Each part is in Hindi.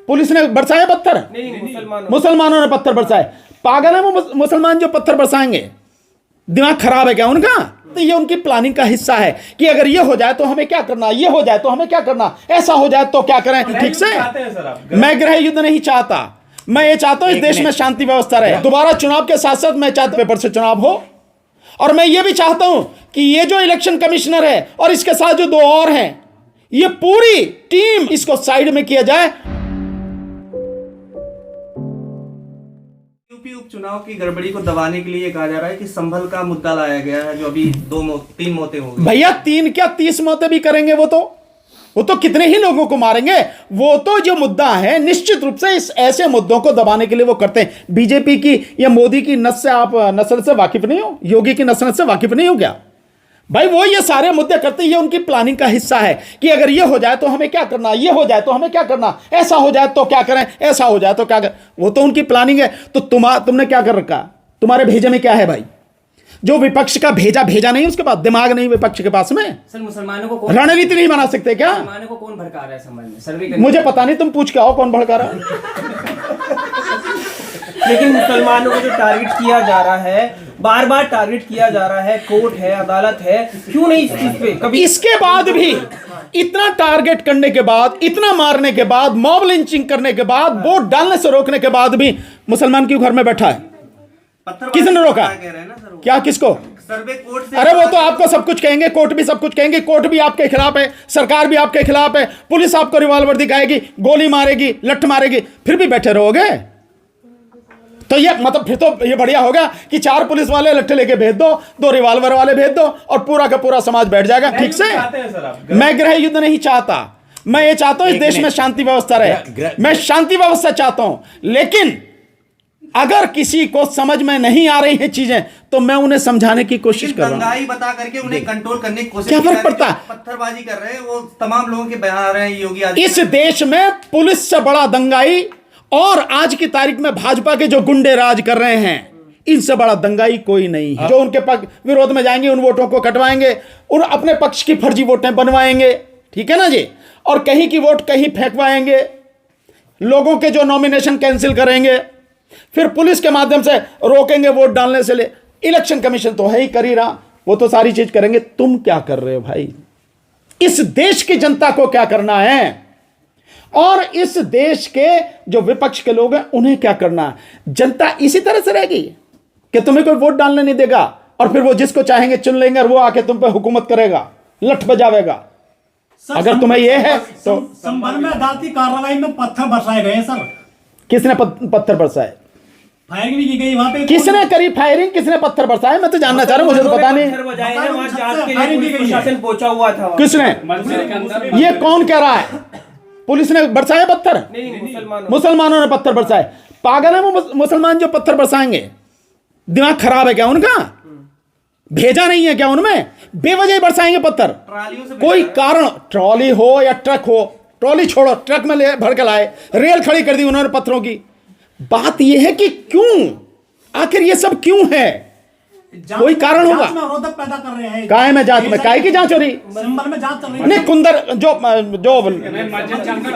पुलिस ने बरसाए पत्थर? नहीं, मुसलमानों ने पत्थर बरसाए। पागल है वो मुसलमान जो पत्थर बरसाएंगे? दिमाग खराब है क्या उनका? तो ये उनकी प्लानिंग का हिस्सा है कि अगर ये हो जाए तो हमें क्या करना, ये हो जाए तो हमें क्या करना, ऐसा हो जाए तो क्या करें। ठीक से, मैं गृह युद्ध नहीं चाहता, मैं ये चाहता हूं इस देश में शांति व्यवस्था रहे। दोबारा चुनाव के साथ साथ मैं चाहता पेपर से चुनाव हो, और मैं ये भी चाहता हूं कि ये जो इलेक्शन कमिश्नर है और इसके साथ जो 2 और हैं, ये पूरी टीम इसको साइड में किया जाए। यूपी उपचुनाव की गड़बड़ी को दबाने के लिए कहा जा रहा है कि संभल का मुद्दा लाया गया है, जो अभी 3 मौतें हो गई। भैया 3 क्या 30 मौतें भी करेंगे वो तो कितने ही लोगों को मारेंगे। वो तो जो मुद्दा है निश्चित रूप से इस ऐसे मुद्दों को दबाने के लिए वो करते हैं। बीजेपी की या मोदी की नस्ल से वाकिफ नहीं हो, योगी की नस्ल से वाकिफ नहीं हो क्या भाई? वो ये सारे मुद्दे करते हैं, ये उनकी प्लानिंग का हिस्सा है कि अगर ये हो जाए तो हमें क्या करना, ये हो जाए तो हमें क्या करना, ऐसा हो जाए तो क्या करें, ऐसा हो जाए तो क्या करें। वो तो उनकी प्लानिंग है। तो तुमने क्या कर रखा? तुम्हारे भेजे में क्या है भाई? जो विपक्ष का भेजा नहीं, उसके पास दिमाग नहीं विपक्ष के पास में। सर मुसलमानों को कौन रणनीति नहीं बना सकते क्या? मुसलमानों को कौन भड़का रहा है समझ में? सर्वे मुझे पता नहीं, तुम पूछ के आओ कौन भड़का रहा है। लेकिन मुसलमानों को जो टारगेट किया जा रहा है, बार बार टारगेट किया जा रहा है, कोर्ट है, अदालत है, क्यों नहीं इस चीज पे कभी? इसके बाद भी इतना टारगेट करने के बाद, इतना मारने के बाद, मॉब लिंचिंग करने के बाद, वोट डालने से रोकने के बाद भी मुसलमान क्यों घर में बैठा है? किसने रोका? क्या किसको? सर्वे कोर्ट से। अरे वो तो आपको सब कुछ कहेंगे, कोर्ट भी सब कुछ कहेंगे, कोर्ट भी आपके खिलाफ है, सरकार भी आपके खिलाफ है, पुलिस आपको रिवॉल्वर दिखाएगी, गोली मारेगी, लठ मारेगी, फिर भी बैठे रहोगे? तो ये मतलब फिर तो ये बढ़िया होगा कि 4 पुलिस वाले लट्ठे लेके भेज दो, 2 रिवॉल्वर वाले भेज दो, और पूरा का पूरा समाज बैठ जाएगा। ठीक से, मैं गृह युद्ध नहीं चाहता, मैं ये चाहता हूं इस देश में शांति व्यवस्था रहे। मैं शांति व्यवस्था चाहता हूं, लेकिन अगर किसी को समझ में नहीं आ रही हैं चीजें तो मैं उन्हें समझाने की कोशिश कर रहा हूं। दंगाई बता करके उन्हें कंट्रोल करने की कोशिश। क्या फर्क पड़ता है? पत्थरबाजी कर रहे हैं वो, तमाम लोगों के बयान आ रहे हैं योगी आदित्यनाथ। इस देश में पुलिस से बड़ा दंगाई और आज की तारीख में भाजपा के जो गुंडे राज कर रहे हैं, इनसे बड़ा दंगाई कोई नहीं है। जो उनके विरोध में जाएंगे उन वोटों को कटवाएंगे, उन अपने पक्ष की फर्जी वोटें बनवाएंगे, ठीक है ना जी, और कहीं की वोट कहीं फेंकवाएंगे, लोगों के जो नॉमिनेशन कैंसिल करेंगे, फिर पुलिस के माध्यम से रोकेंगे वोट डालने से ले। इलेक्शन कमीशन तो है ही, कर ही रहा, वो तो सारी चीज करेंगे। तुम क्या कर रहे हो भाई? इस देश की जनता को क्या करना है, और इस देश के जो विपक्ष के लोग हैं उन्हें क्या करना है? जनता इसी तरह से रहेगी कि तुम्हें कोई वोट डालने नहीं देगा, और फिर वो जिसको चाहेंगे चुन लेंगे और वो आके तुम पे हुकूमत करेगा, लठ बजावेगा। अगर तुम्हें यह है तो संभल में अदालती कार्रवाई में पत्थर बरसाए गए सर। किसने पत्थर बरसाए? फायरिंग भी की गई वहां पे। किसने करी फायरिंग? किसने पत्थर बरसाए? मैं तो जानना चाह रहा हूं, मुझे तो पता नहीं। प्रशासन पहुंचा हुआ था। किसने? ये कौन कह रहा है? पुलिस ने बरसाए पत्थर? नहीं, मुसलमानों ने पत्थर बरसाए। पागल है वो मुसलमान जो पत्थर बरसाएंगे? दिमाग खराब है क्या उनका? भेजा नहीं है क्या उनमें? बेवजह बरसाएंगे पत्थर, कोई कारण, ट्रॉली हो या ट्रक हो, ट्रॉली छोड़ो, ट्रक में ले भर के लाए, रेल खड़ी कर दी उन्होंने पत्थरों की। बात यह है कि क्यों, आखिर ये सब क्यों है? कोई कारण होगा। पैदा कर रहे हैं। काय में जांच में, काय की जांच हो रही? संभल में जांच चल रही है। नहीं, कुंदर जो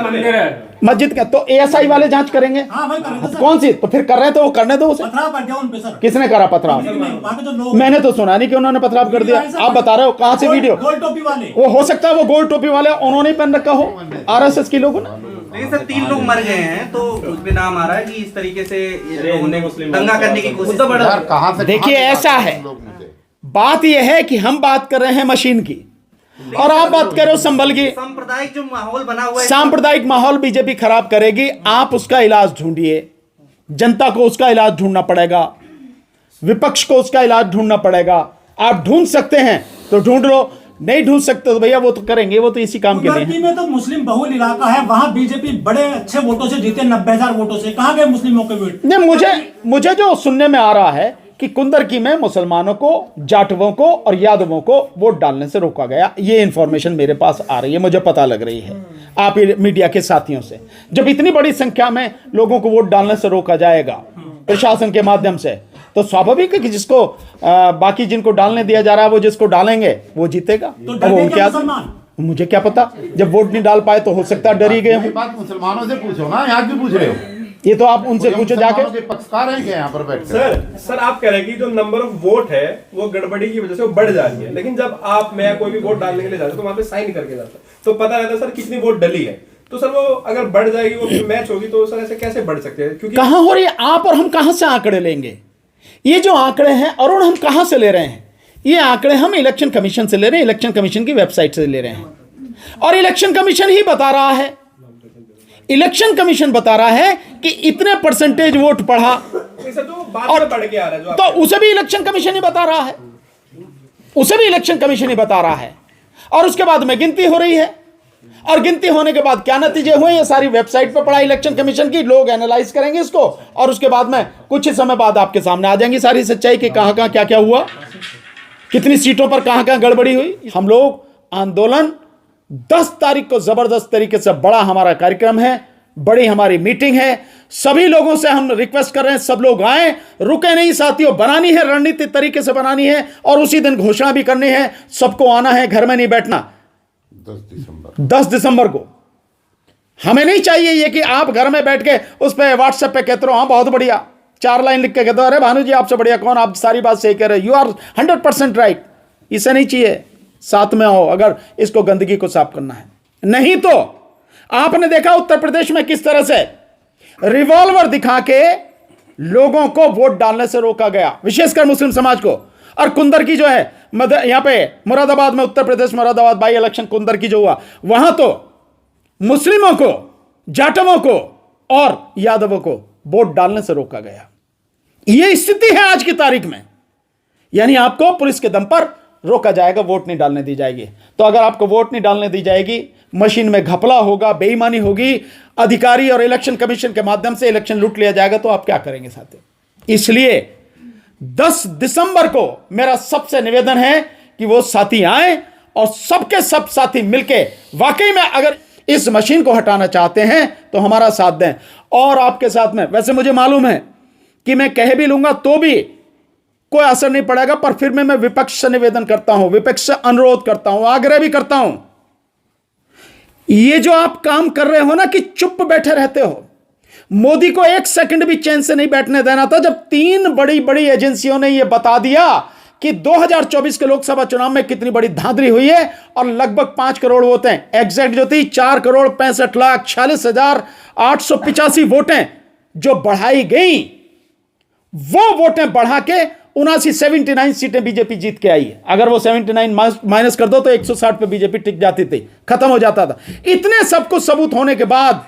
मंदिर है, मस्जिद का तो एएसआई वाले जांच करेंगे। हाँ भाई करेंगे सर। कौन सी? तो फिर कर रहे तो वो करने दो उसे। पथराव कर दिया उन पे सर। किसने करा पथराव? वहाँ के जो लोग, मैंने तो सुना नहीं कि उन्होंने पथराव कर दिया। आप बता रहे हो, कहां से वीडियो? गोल टोपी वाले। वो हो सकता है वो गोल टोपी वाले उन्होंने पहन रखा हो, आरएसएस के लोगों ने। लेकिन सर 3 लोग मर गए हैं, तो उस पे नाम आ रहा है कि इस तरीके से लोगों ने दंगा करने की कोशिश। देखिए ऐसा है, बात यह है कि हम बात कर रहे हैं मशीन की और आप बात कर रहे हो संभल की। सांप्रदायिक जो माहौल बना हुआ है, सांप्रदायिक माहौल बीजेपी खराब करेगी। आप उसका इलाज ढूंढिए, जनता को उसका इलाज ढूंढना पड़ेगा, विपक्ष को उसका इलाज ढूंढना पड़ेगा। आप ढूंढ सकते हैं तो ढूंढ लो, नहीं ढूंढ सकते तो भैया वो तो करेंगे, वो तो इसी काम के लिए है। में तो मुस्लिम बहुल इलाका है, वहां बीजेपी बड़े अच्छे वोटों से जीते, 90,000 वोटों से। कहां गए मुस्लिमों के वोट? नहीं, मुझे जो सुनने में आ रहा है कि कुंदरकी में मुसलमानों को, जाटवों को और यादवों को वोट डालने से रोका गया, ये इंफॉर्मेशन मेरे पास आ रही है, मुझे पता लग रही है आप मीडिया के साथियों से। जब इतनी बड़ी संख्या में लोगों को वोट डालने से रोका जाएगा प्रशासन के माध्यम से, तो स्वाभाविक है कि जिसको बाकी जिनको डालने दिया जा रहा है वो जिसको डालेंगे वो जीतेगा। तो डर गए क्या मुसलमान? मुझे क्या पता, जब वोट नहीं डाल पाए तो हो सकता है डर ही गए ये हों। बात मुसलमानों से पूछो ना, यहाँ क्यों पूछ रहे हो? ये तो आप उनसे पूछो जाके। मुसलमानों के पक्षकार हैं क्या यहाँ पर बैठ सर आप कह रहे हैं कि जो नंबर ऑफ वोट है वो गड़बड़ी की वजह से वो बढ़ जा रही है, लेकिन जब आप मैं कोई भी वोट डालने के लिए जाता तो वहां पे साइन करके जाता तो पता रहता सर कितनी वोट डली है। तो सर वो अगर बढ़ जाएगी, वो मैच होगी, तो सर ऐसे कैसे बढ़ सकते हैं? क्योंकि कहां हो रही है? आप और हम कहां से आंकड़े लेंगे? ये जो आंकड़े हैं अरुण, हम कहां से ले रहे हैं? ये आंकड़े हम इलेक्शन कमीशन से ले रहे हैं, इलेक्शन कमीशन की वेबसाइट से ले रहे हैं, और इलेक्शन कमीशन ही बता रहा है, इलेक्शन कमीशन बता रहा है कि इतने परसेंटेज वोट पढ़ा, सर तो बाद और में बढ़ के आ रहा है जो तो उसे भी इलेक्शन कमीशन ही बता रहा है, उसे भी इलेक्शन कमीशन ही बता रहा है। और उसके बाद में गिनती हो रही है, और गिनती होने के बाद क्या नतीजे हुए, ये सारी वेबसाइट पर पड़ा इलेक्शन कमीशन की, लोग एनालाइज करेंगे इसको, और उसके बाद में कुछ ही समय बाद आपके सामने आ जाएंगी सारी सच्चाई कि कहां कहां क्या क्या हुआ, कितनी सीटों पर कहां कहां गड़बड़ी हुई। हम लोग आंदोलन 10 तारीख को जबरदस्त तरीके से, बड़ा हमारा कार्यक्रम है, बड़ी हमारी मीटिंग है, सभी लोगों से हम रिक्वेस्ट कर रहे हैं सब लोग आए, रुके नहीं साथियों, बनानी है रणनीति तरीके से बनानी है, और उसी दिन घोषणा भी करनी है, सबको आना है, घर में नहीं बैठना। 10 दिसंबर को हमें नहीं चाहिए ये कि आप घर में बैठ के उस पर व्हाट्सएप पे कहते रहो हाँ बहुत बढ़िया, 4 लाइन लिख के कहते हो अरे भानु जी आपसे बढ़िया कौन, आप सारी बात सही कह रहे, यू आर 100% राइट। इसे नहीं चाहिए, साथ में आओ अगर इसको गंदगी को साफ करना है। नहीं तो आपने देखा उत्तर प्रदेश में किस तरह से रिवॉल्वर दिखा के लोगों को वोट डालने से रोका गया, विशेषकर मुस्लिम समाज को। और कुंदर की जो है यहां पे मुरादाबाद में, उत्तर प्रदेश मुरादाबाद बाई इलेक्शन कुंदर की जो हुआ, वहां तो मुस्लिमों को, जाटवों को और यादवों को वोट डालने से रोका गया। यह स्थिति है आज की तारीख में, यानी आपको पुलिस के दम पर रोका जाएगा, वोट नहीं डालने दी जाएगी। तो अगर आपको वोट नहीं डालने दी जाएगी, मशीन में घपला होगा, बेईमानी होगी, अधिकारी और इलेक्शन कमीशन के माध्यम से इलेक्शन लूट लिया जाएगा, तो आप क्या करेंगे साथियों? इसलिए 10 दिसंबर को मेरा सबसे निवेदन है कि वो साथी आए और सबके सब साथी मिलके वाकई में अगर इस मशीन को हटाना चाहते हैं तो हमारा साथ दें। और आपके साथ में, वैसे मुझे मालूम है कि मैं कह भी लूंगा तो भी कोई असर नहीं पड़ेगा, पर फिर मैं विपक्ष से निवेदन करता हूं, विपक्ष से अनुरोध करता हूं, आग्रह भी करता हूं, ये जो आप काम कर रहे हो ना कि चुप बैठे रहते हो, मोदी को 1 सेकंड भी चैन से नहीं बैठने देना था। जब 3 बड़ी बड़ी एजेंसियों ने यह बता दिया कि 2024 के लोकसभा चुनाव में कितनी बड़ी धांधली हुई है और लगभग 5 करोड़ वोटें, एग्जैक्ट जो थी 4,65,46,885 वोटें जो बढ़ाई गई, वो वोटें बढ़ा के 79 सीटें बीजेपी जीत के आई है। अगर वो 79 माइनस कर दो तो 160 पे बीजेपी टिक जाती थी, खत्म हो जाता था। इतने सब कुछ सबूत होने के बाद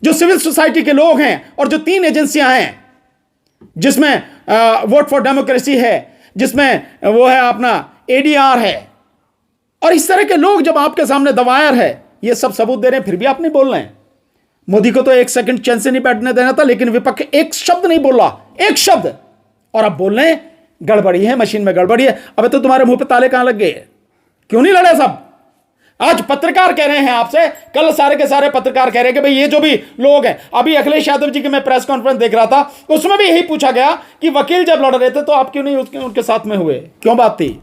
जो सिविल सोसाइटी के लोग हैं और जो 3 एजेंसियां हैं, जिसमें वोट फॉर डेमोक्रेसी है, जिसमें वो है अपना एडीआर है, और इस तरह के लोग जब आपके सामने दवायर है, ये सब सबूत दे रहे हैं, फिर भी आप नहीं बोल रहे हैं। मोदी को तो 1 सेकंड चैन से नहीं बैठने देना था, लेकिन विपक्ष एक शब्द नहीं बोला, एक शब्द, और अब बोल रहे हैं गड़बड़ी है, मशीन में गड़बड़ी है। अबे तो तुम्हारे मुंह पे ताले कहां लग गए? क्यों नहीं लड़े सब? आज पत्रकार कह रहे हैं आपसे, कल सारे के सारे पत्रकार कह रहे हैं कि भाई ये जो भी लोग हैं, अभी अखिलेश यादव जी की मैं प्रेस कॉन्फ्रेंस देख रहा था, उसमें भी यही पूछा गया कि वकील जब लड़ रहे थे तो आप क्यों नहीं उनके साथ में हुए, क्यों बात थी?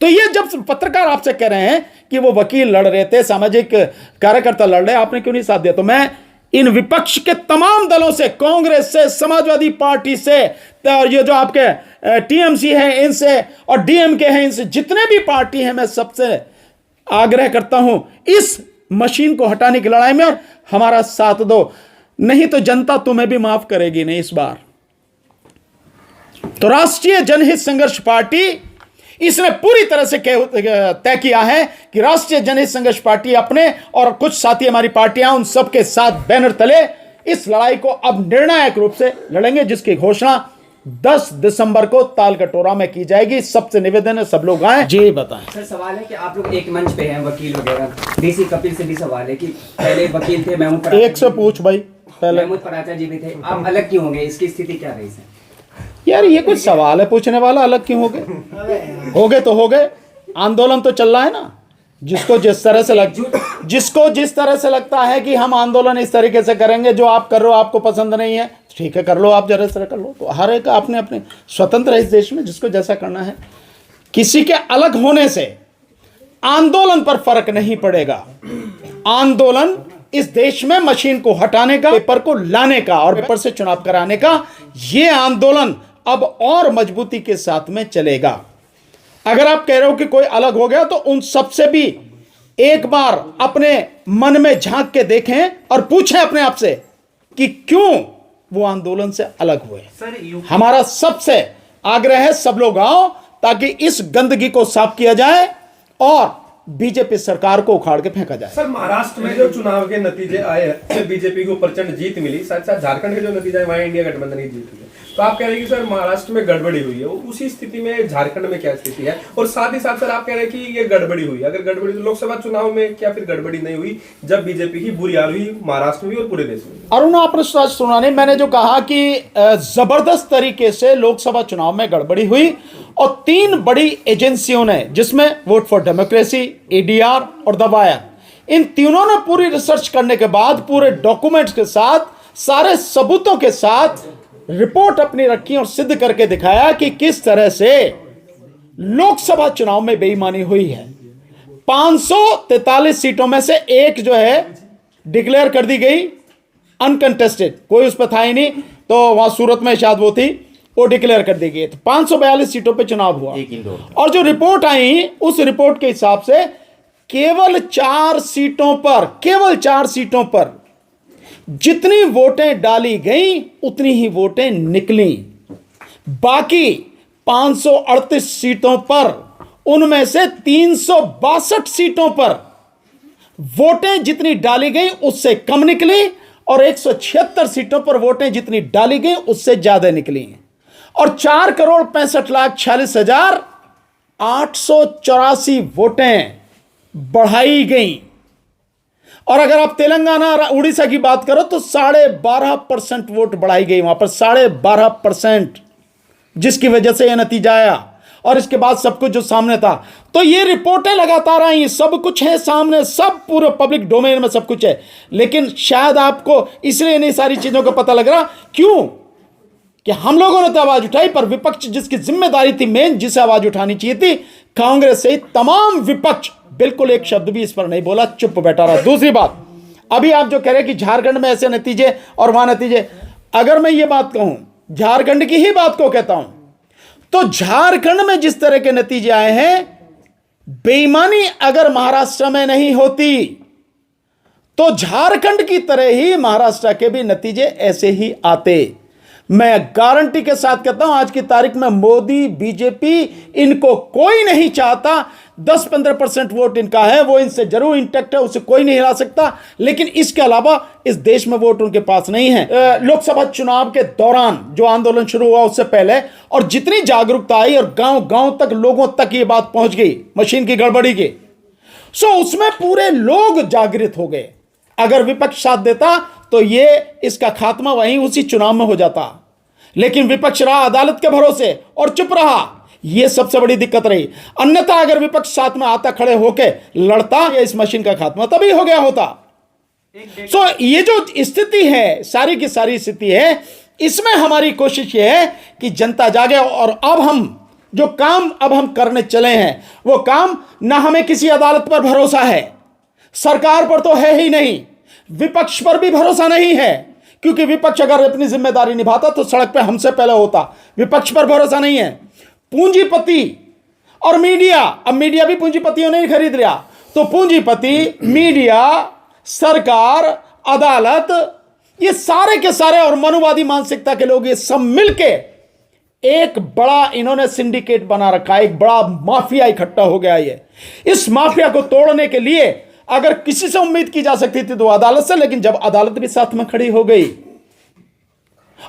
तो ये जब पत्रकार आपसे कह रहे हैं कि वो वकील लड़ रहे थे, सामाजिक कार्यकर्ता लड़ रहे, आपने क्यों नहीं साथ दिया? तो मैं इन विपक्ष के तमाम दलों से, कांग्रेस से, समाजवादी पार्टी से, और ये जो आपके टीएमसी है इनसे, और डीएमके हैं इनसे, जितने भी पार्टी हैं, मैं सबसे आग्रह करता हूं इस मशीन को हटाने की लड़ाई में और हमारा साथ दो, नहीं तो जनता तुम्हें भी माफ करेगी नहीं इस बार। तो राष्ट्रीय जनहित संघर्ष पार्टी इसने पूरी तरह से तय किया है कि राष्ट्रीय जनहित संघर्ष पार्टी अपने और कुछ साथी हमारी पार्टियां, उन सबके साथ बैनर तले इस लड़ाई को अब निर्णायक रूप से लड़ेंगे, जिसकी घोषणा 10 दिसंबर को तालकटोरा में की जाएगी। सबसे निवेदन है सब लोग आए। जी बताएं सर। सवाल है कि आप लोग एक मंच पे हैं, वकील वगैरह, डीसी कपिल से भी सवाल है कि पहले वकील थे, महमूद एक से पूछ भाई, पहले महमूद पराचा जी भी थे, आप अलग क्यों होंगे? इसकी स्थिति क्या रही सर? यार ये कुछ सवाल है पूछने वाला, अलग क्यों हो गए? हो गए तो हो गए, आंदोलन तो चल रहा है ना। जिसको जिस तरह से जिसको जिस तरह से लगता है कि हम आंदोलन इस तरीके से करेंगे, जो आप कर रहे हो आपको पसंद नहीं है, ठीक है कर लो, आप जरा कर लो। तो हर एक अपने अपने स्वतंत्र है इस देश में, जिसको जैसा करना है। किसी के अलग होने से आंदोलन पर फर्क नहीं पड़ेगा। आंदोलन इस देश में मशीन को हटाने का, पेपर को लाने का और पेपर से चुनाव कराने का, यह आंदोलन अब और मजबूती के साथ में चलेगा। अगर आप कह रहे हो कि कोई अलग हो गया, तो उन सबसे भी एक बार अपने मन में झांक के देखें और पूछें अपने आप से कि क्यों वो आंदोलन से अलग हुए। हमारा सबसे आग्रह है सब लोग आओ, ताकि इस गंदगी को साफ किया जाए और बीजेपी सरकार को उखाड़ के फेंका जाए। सर, महाराष्ट्र में जो चुनाव के नतीजे आए हैं, बीजेपी को प्रचंड जीत मिली, साथ साथ झारखंड के जो नतीजे आए वहां इंडिया गठबंधन की जीत हुई है। तो आप कह रहे हैं कि सर महाराष्ट्र में गड़बड़ी हुई है, उसी स्थिति में झारखंड में क्या स्थिति है? और साथ ही साथ सर आप कह रहे हैं कि ये गड़बड़ी हुई, अगर गड़बड़ी तो लोकसभा चुनाव में क्या फिर गड़बड़ी नहीं हुई, जब बीजेपी की बुरी हाल हुई महाराष्ट्र में भी और पूरे देश में? अरुण, आपने सुना नहीं, मैंने जो कहा कि जबरदस्त तरीके से लोकसभा चुनाव में गड़बड़ी हुई और 3 बड़ी एजेंसियों ने, जिसमें वोट फॉर डेमोक्रेसी, एडीआर और द वायर, इन तीनों ने पूरी रिसर्च करने के बाद पूरे डॉक्यूमेंट्स के साथ, सारे सबूतों के साथ रिपोर्ट अपनी रखी और सिद्ध करके दिखाया कि किस तरह से लोकसभा चुनाव में बेईमानी हुई है। 543 सीटों में से एक जो है डिक्लेयर कर दी गई अनकंटेस्टेड, कोई उस पर था ही नहीं, तो वहां सूरत में शायद वो थी, वो डिक्लेयर कर दी गई। तो 542 सीटों पे चुनाव हुआ और जो रिपोर्ट आई, उस रिपोर्ट के हिसाब से केवल 4 सीटों पर जितनी वोटें डाली गई उतनी ही वोटें निकली। बाकी 538 सीटों पर, उनमें से 362 सीटों पर वोटें जितनी डाली गई उससे कम निकली और 176 सीटों पर वोटें जितनी डाली गई उससे ज्यादा निकली और 4,65,46,884 वोटें बढ़ाई गई। और अगर आप तेलंगाना और उड़ीसा की बात करो तो 12.5% वोट बढ़ाई गई वहां पर, 12.5%, जिसकी वजह से यह नतीजा आया। और इसके बाद सब कुछ जो सामने था, तो ये रिपोर्टें लगातार आई, सब कुछ है सामने, सब पूरे पब्लिक डोमेन में सब कुछ है। लेकिन शायद आपको इसलिए इन सारी चीजों का पता लग रहा, क्यों कि हम लोगों ने तो आवाज उठाई, पर विपक्ष जिसकी जिम्मेदारी थी मेन, जिसे आवाज उठानी चाहिए थी, कांग्रेस से तमाम विपक्ष बिल्कुल एक शब्द भी इस पर नहीं बोला, चुप बैठा रहा। दूसरी बात, अभी आप जो कह रहे हैं कि झारखंड में ऐसे नतीजे और वहां नतीजे, अगर मैं ये बात कहूं, झारखंड की ही बात को कहता हूं, तो झारखंड में जिस तरह के नतीजे आए हैं, बेईमानी अगर महाराष्ट्र में नहीं होती तो झारखंड की तरह ही महाराष्ट्र के भी नतीजे ऐसे ही आते। मैं गारंटी के साथ कहता हूं, आज की तारीख में मोदी, बीजेपी, इनको कोई नहीं चाहता। 10-15% वोट इनका है, वो इनसे जरूर इंटैक्ट है, उसे कोई नहीं हिला सकता, लेकिन इसके अलावा इस देश में वोट उनके पास नहीं है। लोकसभा चुनाव के दौरान जो आंदोलन शुरू हुआ उससे पहले, और जितनी जागरूकता आई और गांव-गांव तक लोगों तक ये बात पहुंच गई मशीन की गड़बड़ी की, सो उसमें पूरे लोग जागृत हो गए। अगर विपक्ष साथ देता तो ये इसका खात्मा वहीं उसी चुनाव में हो जाता, लेकिन विपक्ष रहा अदालत के भरोसे और चुप रहा, यह सबसे बड़ी दिक्कत रही। अन्यथा अगर विपक्ष साथ में आता, खड़े होके लड़ता, या इस मशीन का खात्मा तभी हो गया होता। सो ये जो स्थिति है, सारी की सारी स्थिति है, इसमें हमारी कोशिश ये है कि जनता जागे। और अब हम जो काम अब हम करने चले हैं, वो काम ना हमें किसी अदालत पर भरोसा है, सरकार पर तो है ही नहीं, विपक्ष पर भी भरोसा नहीं है, क्योंकि विपक्ष अगर अपनी जिम्मेदारी निभाता तो सड़क पे हमसे पहले होता। विपक्ष पर भरोसा नहीं है, पूंजीपति और मीडिया, अब मीडिया भी पूंजीपतियों ने खरीद लिया, तो पूंजीपति, मीडिया, सरकार, अदालत, ये सारे के सारे और मनुवादी मानसिकता के लोग, ये सब मिलके एक बड़ा इन्होंने सिंडिकेट बना रखा है, एक बड़ा माफिया इकट्ठा हो गया। ये इस माफिया को तोड़ने के लिए अगर किसी से उम्मीद की जा सकती थी तो अदालत से, लेकिन जब अदालत भी साथ में खड़ी हो गई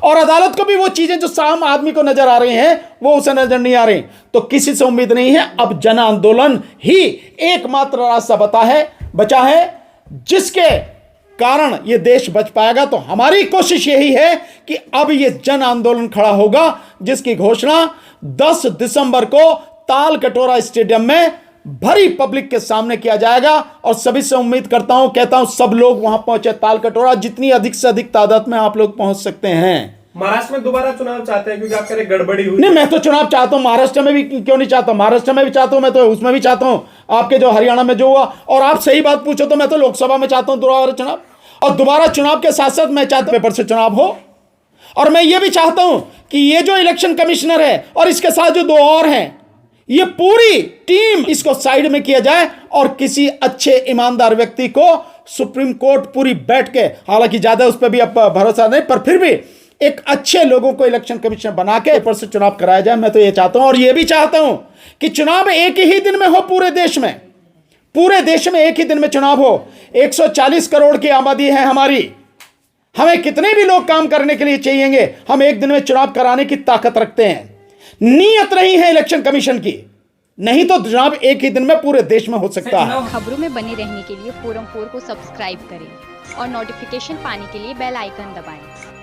और अदालत को भी वो चीजें जो आम आदमी को नजर आ रही हैं वो उसे नजर नहीं आ रही, तो किसी से उम्मीद नहीं है। अब जन आंदोलन ही एकमात्र रास्ता बचा है जिसके कारण ये देश बच पाएगा। तो हमारी कोशिश यही है कि अब ये जन आंदोलन खड़ा होगा, जिसकी घोषणा 10 दिसंबर को ताल कटोरा स्टेडियम में भरी पब्लिक के सामने किया जाएगा। और सभी से उम्मीद करता हूं, कहता हूं, सब लोग वहां पहुंचे, ताल कटोरा, जितनी अधिक से अधिक तादाद में आप लोग पहुंच सकते हैं। महाराष्ट्र में दोबारा चुनाव चाहते हैं क्योंकि आप कह रहे गड़बड़ी हुई। नहीं, मैं तो चुनाव चाहता हूं, महाराष्ट्र में भी क्यों नहीं चाहता, महाराष्ट्र में भी चाहता हूं, मैं तो उसमें भी चाहता हूं, आपके जो हरियाणा में जो हुआ। और आप सही बात पूछो तो मैं तो लोकसभा में चाहता हूं दोबारा चुनाव, और दोबारा चुनाव के साथ साथ मैं चाहता हूं पेपर से चुनाव हो। और मैं ये भी चाहता हूं कि ये जो इलेक्शन कमिश्नर है और इसके साथ जो 2 और हैं, ये पूरी टीम इसको साइड में किया जाए और किसी अच्छे ईमानदार व्यक्ति को सुप्रीम कोर्ट पूरी बैठ के, हालांकि ज्यादा उस पर भी अब भरोसा नहीं, पर फिर भी एक अच्छे लोगों को इलेक्शन कमीशन बना के पेपर से चुनाव कराया जाए। मैं तो ये चाहता हूं, और ये भी चाहता हूं कि चुनाव एक ही दिन में हो पूरे देश में, पूरे देश में एक ही दिन में चुनाव हो। 140 करोड़ की आबादी है हमारी, हमें कितने भी लोग काम करने के लिए चाहिएंगे, हम एक दिन में चुनाव कराने की ताकत रखते हैं। नीयत नहीं है इलेक्शन कमीशन की, नहीं तो चुनाव एक ही दिन में पूरे देश में हो सकता है। खबरों में बने रहने के लिए फोरम 4 को सब्सक्राइब करें और नोटिफिकेशन पाने के लिए बेल आइकन दबाएं।